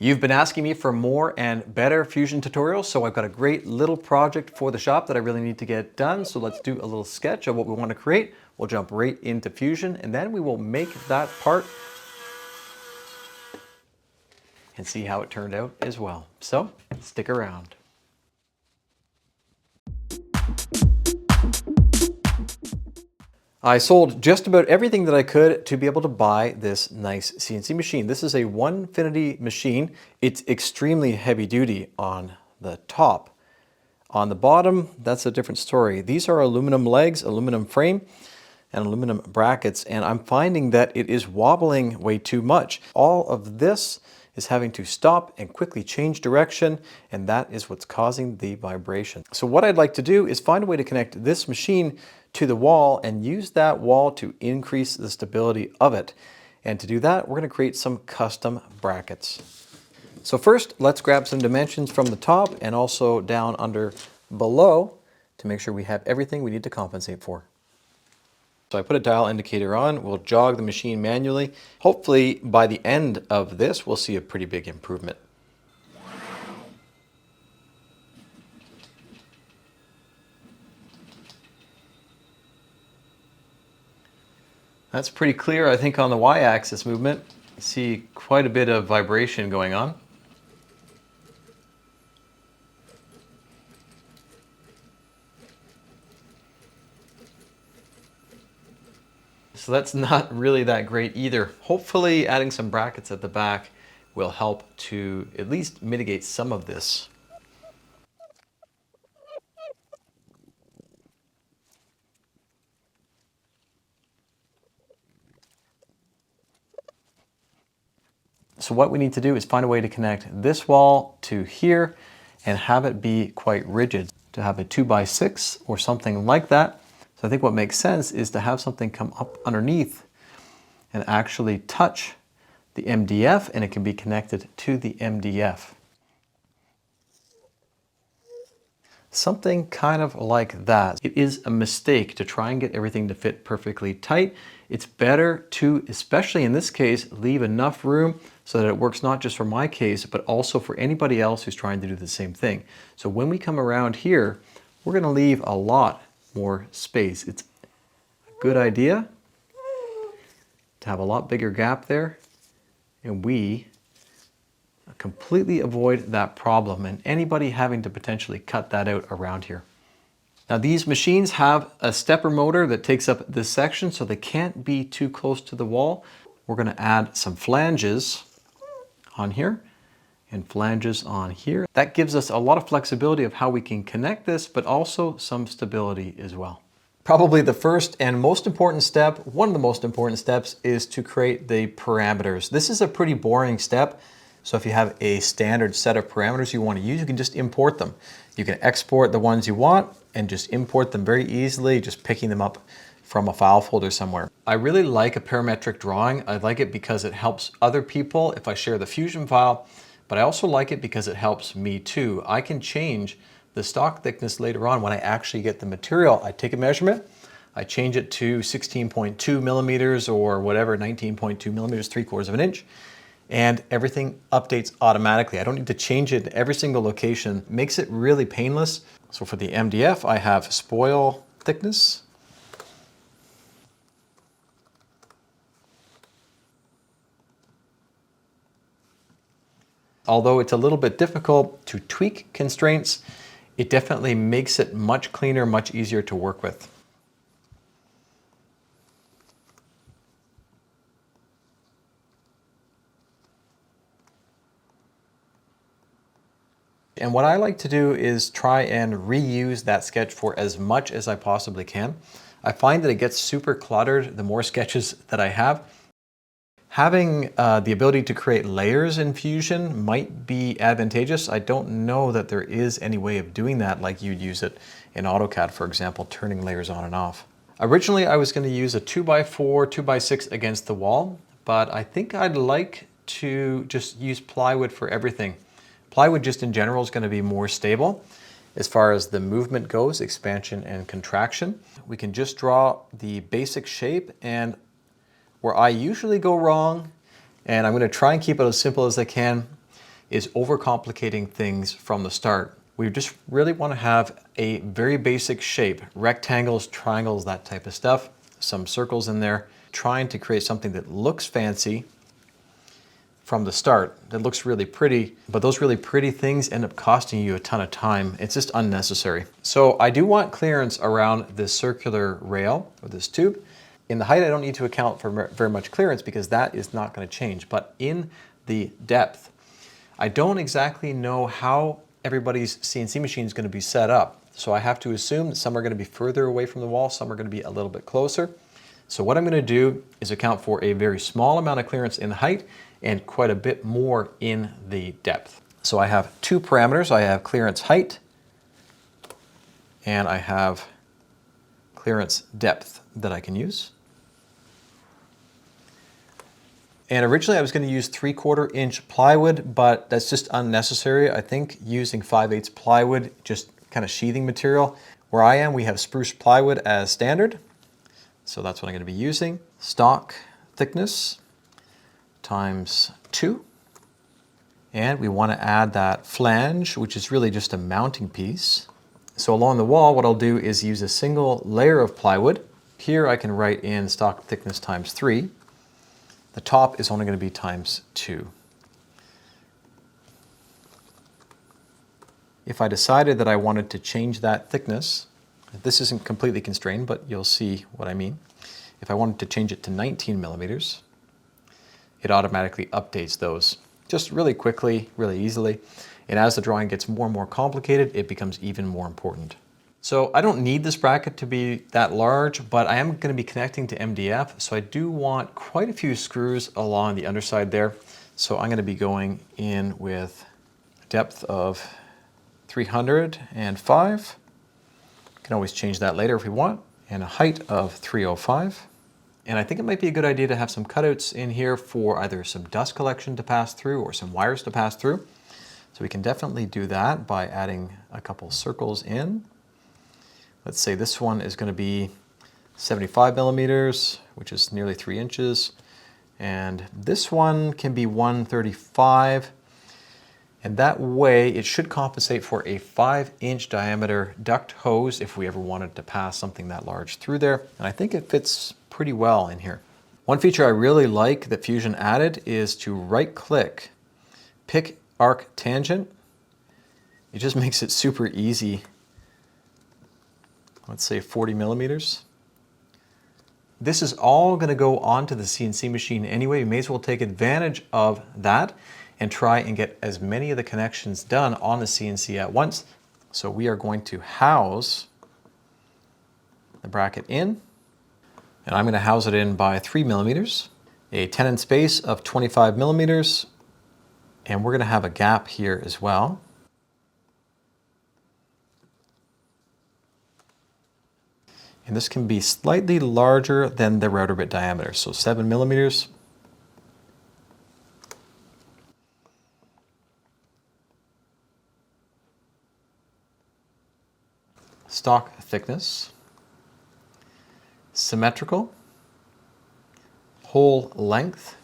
You've been asking me for more and better Fusion tutorials, so I've got a great little project for the shop that I really need to get done. So let's do a little sketch of what we want to create. We'll jump right into Fusion and then we will make that part and see how it turned out as well. So stick around. I sold just about everything that I could to be able to buy this nice CNC machine. This is a Onefinity machine. It's extremely heavy duty on the top. On the bottom, that's a different story. These are aluminum legs, aluminum frame, and aluminum brackets, and I'm finding that it is wobbling way too much. All of this is having to stop and quickly change direction, and that is what's causing the vibration. So what I'd like to do is find a way to connect this machine to the wall and use that wall to increase the stability of it. And to do that, we're going to create some custom brackets. So first, let's grab some dimensions from the top and also down under below to make sure we have everything we need to compensate for. So I put a dial indicator on, we'll jog the machine manually. Hopefully by the end of this, we'll see a pretty big improvement. That's pretty clear, I think, on the y-axis movement. You see quite a bit of vibration going on. So that's not really that great either. Hopefully adding some brackets at the back will help to at least mitigate some of this. So what we need to do is find a way to connect this wall to here and have it be quite rigid. To have a 2x6 or something like that. So I think what makes sense is to have something come up underneath and actually touch the MDF, and it can be connected to the MDF. Something kind of like that. It is a mistake to try and get everything to fit perfectly tight. It's better to, especially in this case, leave enough room so that it works not just for my case, but also for anybody else who's trying to do the same thing. So when we come around here, we're going to leave a lot more space. It's a good idea to have a lot bigger gap there, and we completely avoid that problem and anybody having to potentially cut that out around here. Now these machines have a stepper motor that takes up this section, so they can't be too close to the wall. We're going to add some flanges on here and flanges on here. That gives us a lot of flexibility of how we can connect this, but also some stability as well. Probably the first and most important step, one of the most important steps, is to create the parameters. This is a pretty boring step, so if you have a standard set of parameters you want to use, you can just import them. You can export the ones you want and just import them very easily, just picking them up from a file folder somewhere. I really like a parametric drawing. I like it because it helps other people if I share the Fusion file, but I also like it because it helps me too. I can change the stock thickness later on when I actually get the material. I take a measurement, I change it to 16.2 millimeters or whatever, 19.2 millimeters, 3/4 of an inch, and everything updates automatically. I don't need to change it in every single location. Makes it really painless. So for the MDF, I have spoil thickness. Although it's a little bit difficult to tweak constraints, it definitely makes it much cleaner, much easier to work with. And what I like to do is try and reuse that sketch for as much as I possibly can. I find that it gets super cluttered the more sketches that I have. Having the ability to create layers in Fusion might be advantageous. I don't know that there is any way of doing that like you'd use it in AutoCAD, for example, turning layers on and off. Originally, I was going to use a 2x4, 2x6 against the wall, but I think I'd like to just use plywood for everything. Plywood just in general is going to be more stable as far as the movement goes, expansion and contraction. We can just draw the basic shape, and where I usually go wrong, and I'm going to try and keep it as simple as I can, is overcomplicating things from the start. We just really want to have a very basic shape, rectangles, triangles, that type of stuff, some circles in there, trying to create something that looks fancy from the start, that looks really pretty, but those really pretty things end up costing you a ton of time. It's just unnecessary. So I do want clearance around this circular rail or this tube. In the height, I don't need to account for very much clearance because that is not going to change. But in the depth, I don't exactly know how everybody's CNC machine is going to be set up. So I have to assume that some are going to be further away from the wall, some are going to be a little bit closer. So what I'm going to do is account for a very small amount of clearance in the height and quite a bit more in the depth. So I have two parameters. I have clearance height and I have clearance depth that I can use. And originally I was going to use 3/4 inch plywood, but that's just unnecessary. I think using 5/8 plywood, just kind of sheathing material. Where I am, we have spruce plywood as standard. So that's what I'm going to be using. Stock thickness times 2. And we want to add that flange, which is really just a mounting piece. So along the wall, what I'll do is use a single layer of plywood. Here I can write in stock thickness times 3. The top is only going to be times 2. If I decided that I wanted to change that thickness, this isn't completely constrained, but you'll see what I mean. If I wanted to change it to 19 millimeters, it automatically updates those just really quickly, really easily. And as the drawing gets more and more complicated, it becomes even more important. So I don't need this bracket to be that large, but I am going to be connecting to MDF. So I do want quite a few screws along the underside there. So I'm going to be going in with a depth of 305. You can always change that later if we want. And a height of 305. And I think it might be a good idea to have some cutouts in here for either some dust collection to pass through or some wires to pass through. So we can definitely do that by adding a couple circles in. Let's say this one is going to be 75 millimeters, which is nearly 3 inches. And this one can be 135. And that way it should compensate for a 5-inch diameter duct hose if we ever wanted to pass something that large through there. And I think it fits pretty well in here. One feature I really like that Fusion added is to right click, pick arc tangent. It just makes it super easy. Let's say 40 millimeters. This is all going to go onto the CNC machine anyway. You may as well take advantage of that and try and get as many of the connections done on the CNC at once. So we are going to house the bracket in, and I'm going to house it in by 3 millimeters, a tenon space of 25 millimeters, and we're going to have a gap here as well. And this can be slightly larger than the router bit diameter, so 7 millimeters. Stock thickness, symmetrical, hole length,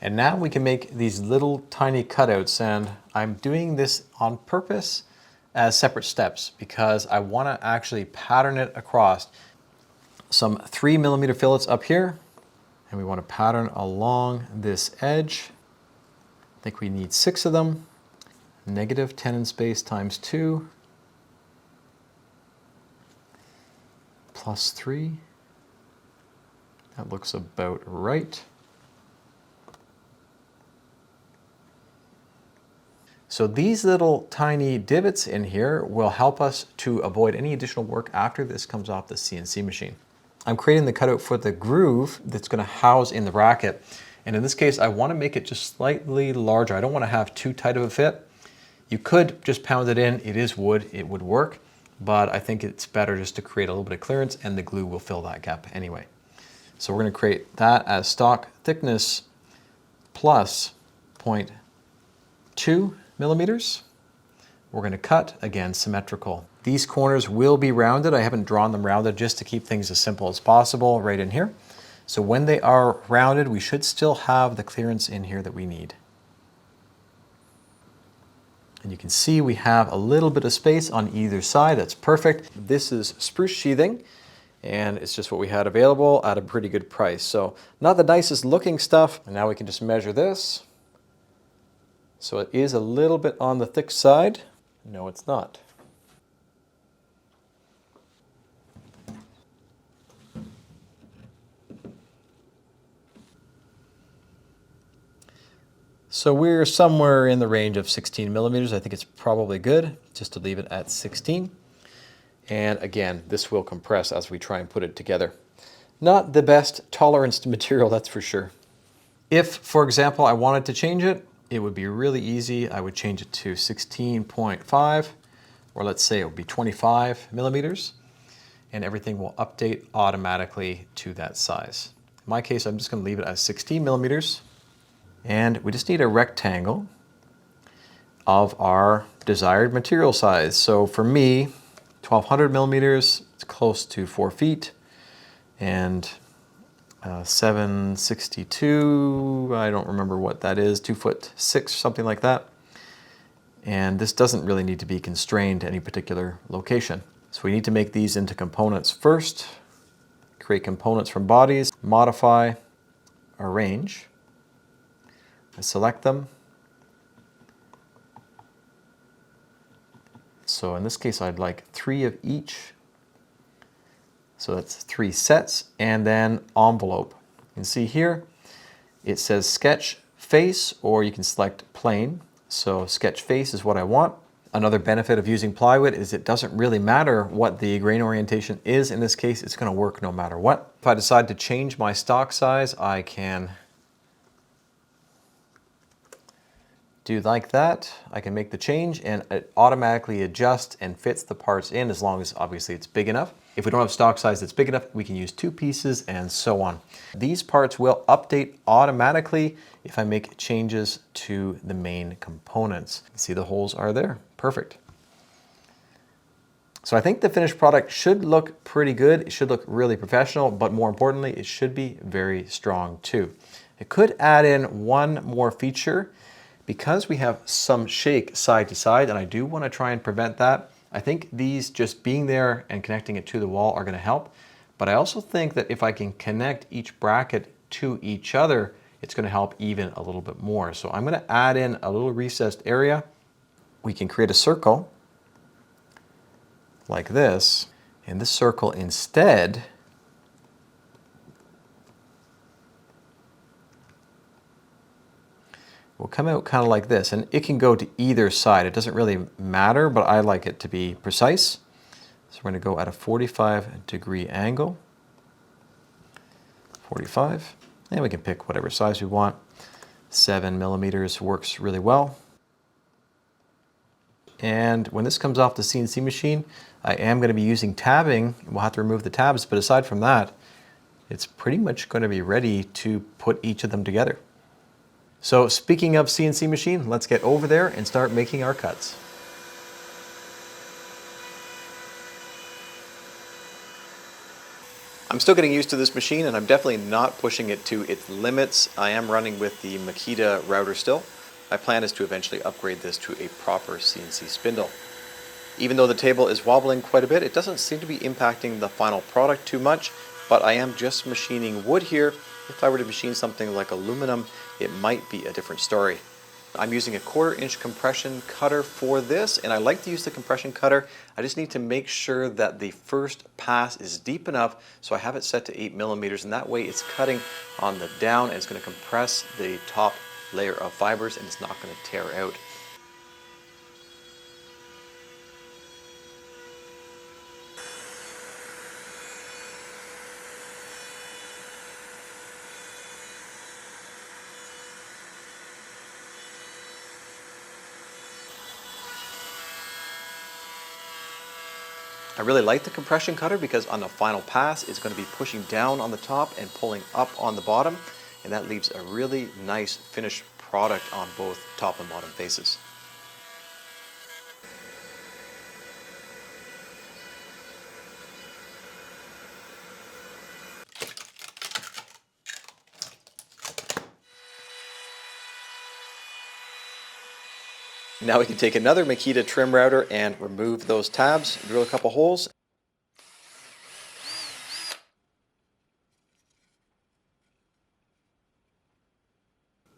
and now we can make these little tiny cutouts, and I'm doing this on purpose as separate steps because I want to actually pattern it across. Some 3 millimeter fillets up here, and we want to pattern along this edge. I think we need 6 of them. Negative tenon space times 2 plus 3. That looks about right. So these little tiny divots in here will help us to avoid any additional work after this comes off the CNC machine. I'm creating the cutout for the groove that's going to house in the bracket. And in this case, I want to make it just slightly larger. I don't want to have too tight of a fit. You could just pound it in. It is wood. It would work. But I think it's better just to create a little bit of clearance, and the glue will fill that gap anyway. So we're going to create that as stock thickness plus 0.2 millimeters. We're going to cut, again, symmetrical. These corners will be rounded. I haven't drawn them rounded just to keep things as simple as possible right in here. So when they are rounded, we should still have the clearance in here that we need. And you can see we have a little bit of space on either side. That's perfect. This is spruce sheathing, and it's just what we had available at a pretty good price. So not the nicest looking stuff. And now we can just measure this. So it is a little bit on the thick side. No, it's not. So we're somewhere in the range of 16 millimeters. I think it's probably good just to leave it at 16. And again, this will compress as we try and put it together. Not the best tolerance material, that's for sure. If, for example, I wanted to change it, it would be really easy. I would change it to 16.5, or let's say it would be 25 millimeters, and everything will update automatically to that size. In my case, I'm just going to leave it as 16 millimeters. And we just need a rectangle of our desired material size. So for me, 1200 millimeters, it's close to 4 feet. And 762, I don't remember what that is, 2'6", something like that. And this doesn't really need to be constrained to any particular location. So we need to make these into components first. Create components from bodies, modify, arrange. I select them. So in this case, I'd like 3 of each. So that's 3 sets, and then envelope. You can see here, it says sketch face, or you can select plane. So sketch face is what I want. Another benefit of using plywood is it doesn't really matter what the grain orientation is. In this case, it's going to work no matter what. If I decide to change my stock size, I can do like that. I can make the change and it automatically adjusts and fits the parts in, as long as obviously it's big enough. If we don't have stock size that's big enough, we can use 2 pieces and so on. These parts will update automatically if I make changes to the main components. You see the holes are there. Perfect. So I think the finished product should look pretty good. It should look really professional, but more importantly, it should be very strong too. It could add in one more feature. Because we have some shake side to side, and I do want to try and prevent that, I think these just being there and connecting it to the wall are going to help. But I also think that if I can connect each bracket to each other, it's going to help even a little bit more. So I'm going to add in a little recessed area. We can create a circle like this, and this circle instead will come out kind of like this, and it can go to either side. It doesn't really matter, but I like it to be precise. So we're going to go at a 45-degree angle. 45, and we can pick whatever size we want. 7 millimeters works really well. And when this comes off the CNC machine, I am going to be using tabbing. We'll have to remove the tabs, but aside from that, it's pretty much going to be ready to put each of them together. So speaking of CNC machine, let's get over there and start making our cuts. I'm still getting used to this machine, and I'm definitely not pushing it to its limits. I am running with the Makita router still. My plan is to eventually upgrade this to a proper CNC spindle. Even though the table is wobbling quite a bit, it doesn't seem to be impacting the final product too much, but I am just machining wood here. If I were to machine something like aluminum, it might be a different story. I'm using a 1/4-inch compression cutter for this, and I like to use the compression cutter. I just need to make sure that the first pass is deep enough, so I have it set to 8 millimeters, and that way it's cutting on the down, and it's going to compress the top layer of fibers, and it's not going to tear out. I really like the compression cutter because on the final pass, it's going to be pushing down on the top and pulling up on the bottom, and that leaves a really nice finished product on both top and bottom faces. Now we can take another Makita trim router and remove those tabs, drill a couple holes.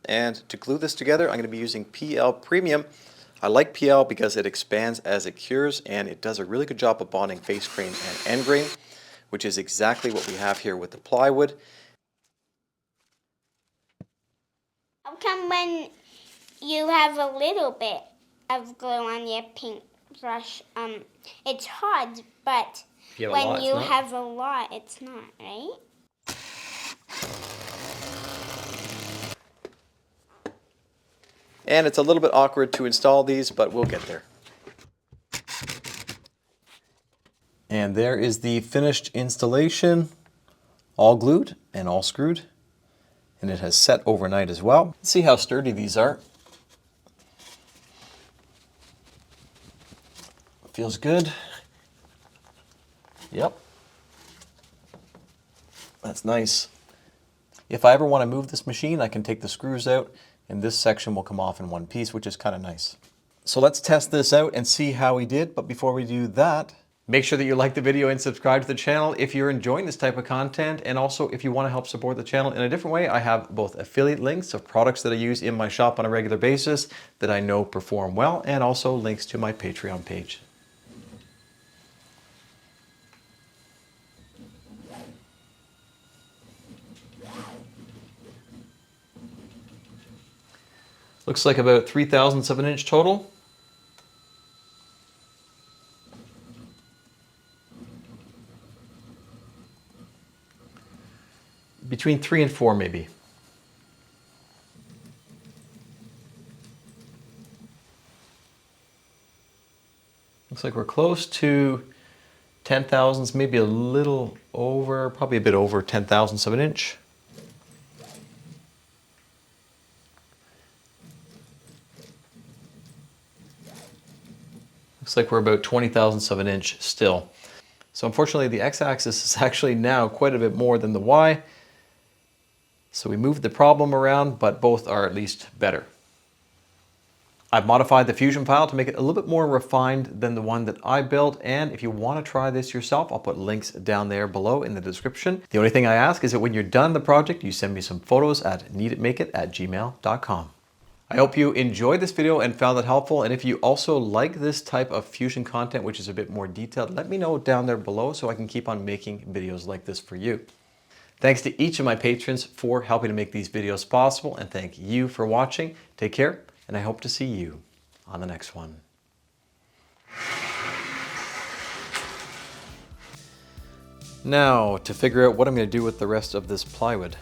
And to glue this together, I'm going to be using PL Premium. I like PL because it expands as it cures, and it does a really good job of bonding face grain and end grain, which is exactly what we have here with the plywood. How come when you have a little bit of glue on your paintbrush, it's hard, but when you have a lot, it's not, right? And it's a little bit awkward to install these, but we'll get there. And there is the finished installation, all glued and all screwed. And it has set overnight as well. Let's see how sturdy these are. Feels good. Yep. That's nice. If I ever want to move this machine, I can take the screws out and this section will come off in one piece, which is kind of nice. So let's test this out and see how we did. But before we do that, make sure that you like the video and subscribe to the channel if you're enjoying this type of content. And also if you want to help support the channel in a different way, I have both affiliate links of products that I use in my shop on a regular basis that I know perform well, and also links to my Patreon page. Looks like about 3/1000 of an inch total. Between 3 and 4 maybe. Looks like we're close to 10/1000, maybe a little over, probably a bit over 10/1000 of an inch. Looks like we're about 20/1000 of an inch still. So unfortunately the x-axis is actually now quite a bit more than the y. So we moved the problem around, but both are at least better. I've modified the Fusion file to make it a little bit more refined than the one that I built, and if you want to try this yourself, I'll put links down there below in the description. The only thing I ask is that when you're done the project, you send me some photos at needitmakeit@gmail.com. I hope you enjoyed this video and found it helpful, and if you also like this type of Fusion content, which is a bit more detailed, let me know down there below so I can keep on making videos like this for you. Thanks to each of my patrons for helping to make these videos possible, and thank you for watching. Take care, and I hope to see you on the next one. Now, to figure out what I'm going to do with the rest of this plywood.